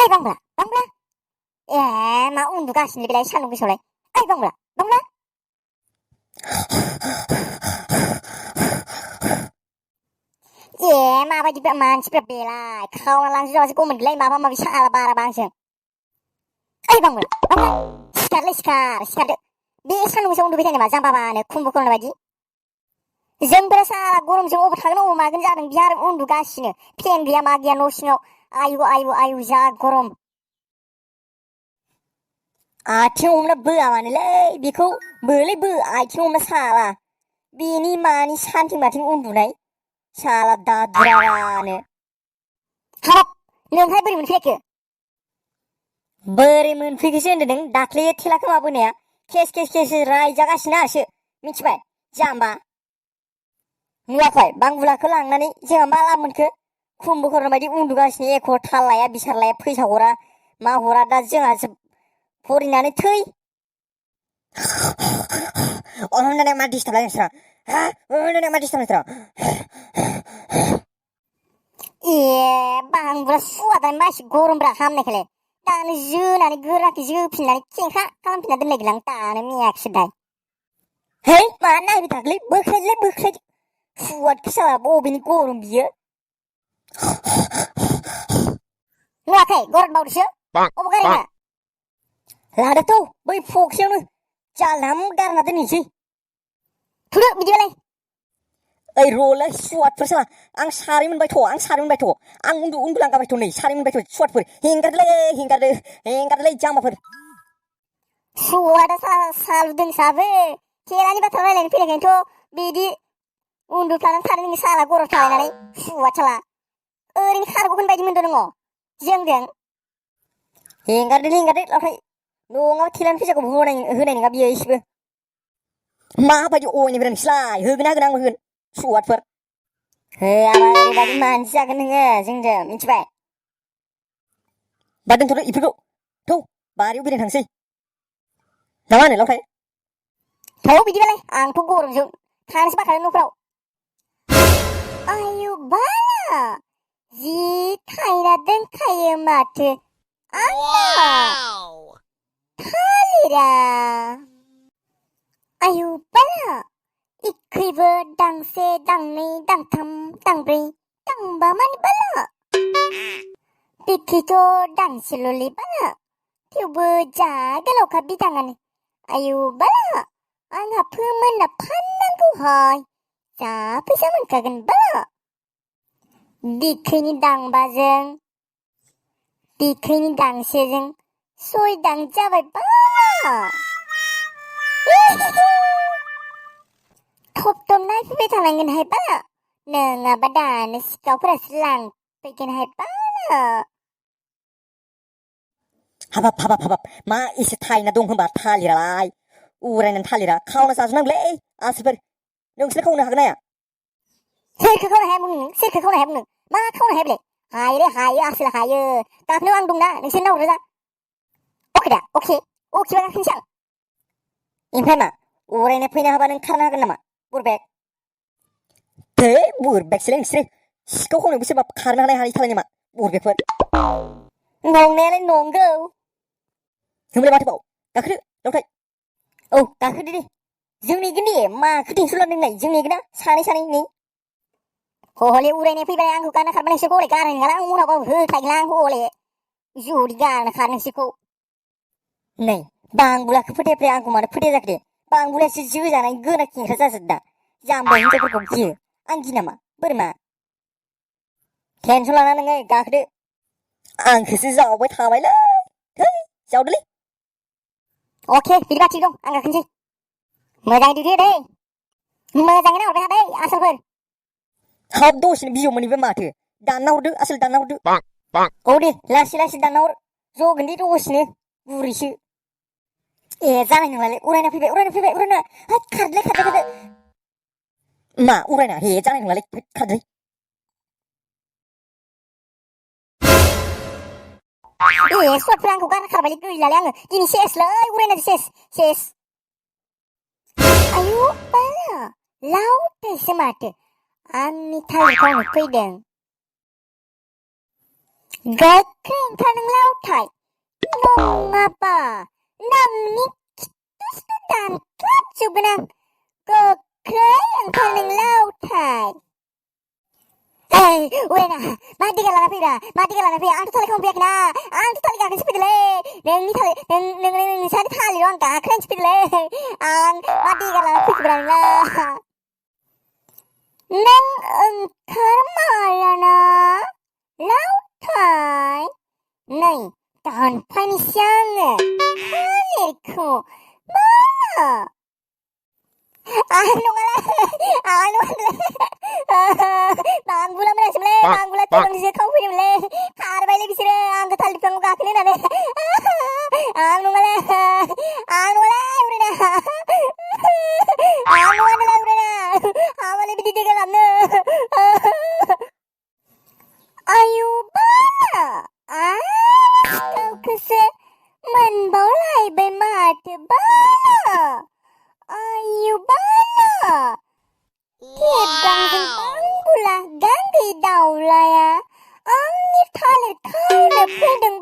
Bangla. Ma undu gasin bilay shalung gisolay. Ay Bangla. Mabaयदि मानसिफ्रा बेलाय खावना लांजोबबासो गम मोनगोनलै माबा माबि साला बारा बांजों। ओइ बांला सिखारलै सिखारदो बे सान्दुं गोसायाव उन्दुबाय थायो नामा जाम्बाबानो कुम्भकर्ण बायदि। जोंफोरा साला गरमजों अबाव थागोन अबाव मागोन जादों बिहार उन्दुगासिनो फेन गैया मा गैया न' सिङाव आयु जा गरम। आथिं हमना बोआ मानोलै बेखौ बोलै बो आथिं हमना साला बेनि मानि सानथिं माथिं उन्दुनाय साला दादुरानो। हाब नोंहाय बोरै मोनफैखो? बोरै मोनफैखोसो होनदों नों दाख्लै थेला खोमाबोनाया केस रायजागासिनो आंसो मिथिबाय जाम्बा। नुवाखै बांबुलाखौ लांनानै जोंहा मा लाब मोनखो? कुम्भकर्ण बायदि उन्दुगासिनो एख' थाल लाया बिसार लाया फैसा हरा मा हरा दा जोंहासो फरिनानै थै। उन्दुनाया मा डिस्टार्ब लाय नोंस्रा? उन्दुनाया मा डिस्टार्ब नोंस्रा? बांबुला सुवादानो मानसि गरमब्रा हामनायखौलाय दानो जोनानै गोराखै जोफिननानै खेंख्रा खालामफिनना दोनलायगोन आं दानो मेयाखिसो दाय। है मा नायबाय थाखोलै बोख्लायदो सुवादखि साला बबेनि गरम बियो। नुवाखै गरम बावदोसो अबाव गारैना लादोथ' बै फख्रियावनो जालदाम गारना दोननोसै थुदो बिदिबालाय। ओइ र'लै सुवादफोर साला आं सारै मोनबायथ' आं उन्दुलांगाबायथ' नै सारै मोनबायथ' सुवादफोर हेंगारदोलै जाम्बाफोर। सुवादा सालुदों साबो खेलानि बाथ्रा रायलायनो फैनायखायनोथ' बिदि उन्दुफ्लानानै थानो नोङो साला गरम थालायनानै सुवाद साला ओरैनो खारग'गोन बायदि मोनदों नोङो जोंजों। हेंगारदो लावथाय नङाबा थेलानि फैसाखौ होनाय नङा बियो एसेबो। माबायदि अयनायब्रा नोंसोरलाय होगोन आंबो होगोन सुवादफोर। होआबा ओरैबायदि मानसि जागोन नोङो जोंजों मिथिबाय। बा दोनथ'दो इफोरखौ थौ बारियाव बेरायनो थांसै ना मा होनो लावथाय? थौ बिदिबालाय आंथ' गरमजों थानोसो बाखादों न'फ्राव। आयु बाला जि थायना दोनखायो माथो आंना थालिरा। आयु बाला इखैबो दांसे दांनै दांथाम दांब्रै दांबा मानि बाला बिखैथ' दांसेल'लै बाला थेवबो जा गोलावखा बिदाङानो। आयु बाला आंहा फोमोनना फाननांगौहाय जा फैसा मोनखागोन बाला। बिखैनि दांसेजों सय दां जाबाय बाला। थब नायफैबाय थानांगोनहाय बाला नङाबा दानो सिखावफोरासो लांफैगोनहाय बाला। हाबाब मा एसे थायना दं होनबा थालिरालाय उरायनानै थालिरा खावना जाजोबनांगौलै आसोलफोर नोंसोर खावनो हागोन हाया? सोरखौ खावनो हाया बुंदों नों? सोरखौ खावनो हाया बुंदों? मा खावनो हाया बेलाय? हायोलै हायो आसोल हायो गाखोनो आं दंना नोंसोर नाहरदो जा। अके दा अकेबा गाखोनोसै आं। ओमफ्राय मा उरायनो फैनो हाबा नों खारनो हागोन नामा बुरबेक? है बुरबेकसोलै नोंसोरो सिखाव खावनायावबो सोरबा खारनो हानाय थालाय नामा बुरबेकफोर। नंनायालाय नंगौ होमबालाय माथोबाव गाखोदो लावथाय। औ गाखोदो दे जों नेगोन दे माखौ टेनसन लादों नोंलाय जों नेगोन ना सानै नै। हले उरायनाय फैबाय आंखौ गारना खारबा नोंसोरखौ हले गारनाय नङालां उनावबाबो होखागोन आं हले जुदि गारना खार नोंसोरखौ। नै बांबुलाखौ फोथायफ्राय आंखौ मानो फोथाया जाखो दे? बांबुलासो जोजानाय गोना खेंख्रा जाजोब दा जाम्बा हिनजावफोरखौ गियो आं गियो नामा बोरमा? टेनसन लाना नोङो गाखोदो आंखौसो जावबाय थाबायलै थै जावदोलै। अके बिदिबा थिग दं आं गाखोनोसै। मोजाङै दिउटि हो दे मोजाङैनो हरबाय था दै आसोलफोर। हाब दसेनो बिजौ मोनैबाय माथो दानना हरदो आसोल दानना हरदो। औ दे लासै दानना हर जगोन दे दसेनो गुरैसो। ए जानाय नङालै उरायना फैबाय है खारदो। मा उरायना हे जानाय नङालै खारदो। सुवादफोरा आंखौ गारना खारबायलै गैलालै आङो दिनै सेसलै उरायनायजों सेस। आयु बाला लावथायसो माथो आंनि थालिर खावनो फैदों। Gakring kanang lautai. Nung apa? Namnik dan tuju benang. Gakring kanang lautai. Wena, mati ka lang na pira. Anto tali kong biyak na. Anto tali ka akan sipidle. Neng sari tali ruang ka akan sipidle. Mati ka lang na pira na. Neng karmarana lautai. Nei, tahan panisang. Halirku. Mana? Ano nga Bang gula mana sih bang gula tuh bisa kau punya har baile bisa angkat tali pengu kakini nade anu udah awalnya bidi tiga lama ayo bana kau kese menbau lai mati bana ayo bana Tiebang gula ganti daula ya. Angin talir kau na pedang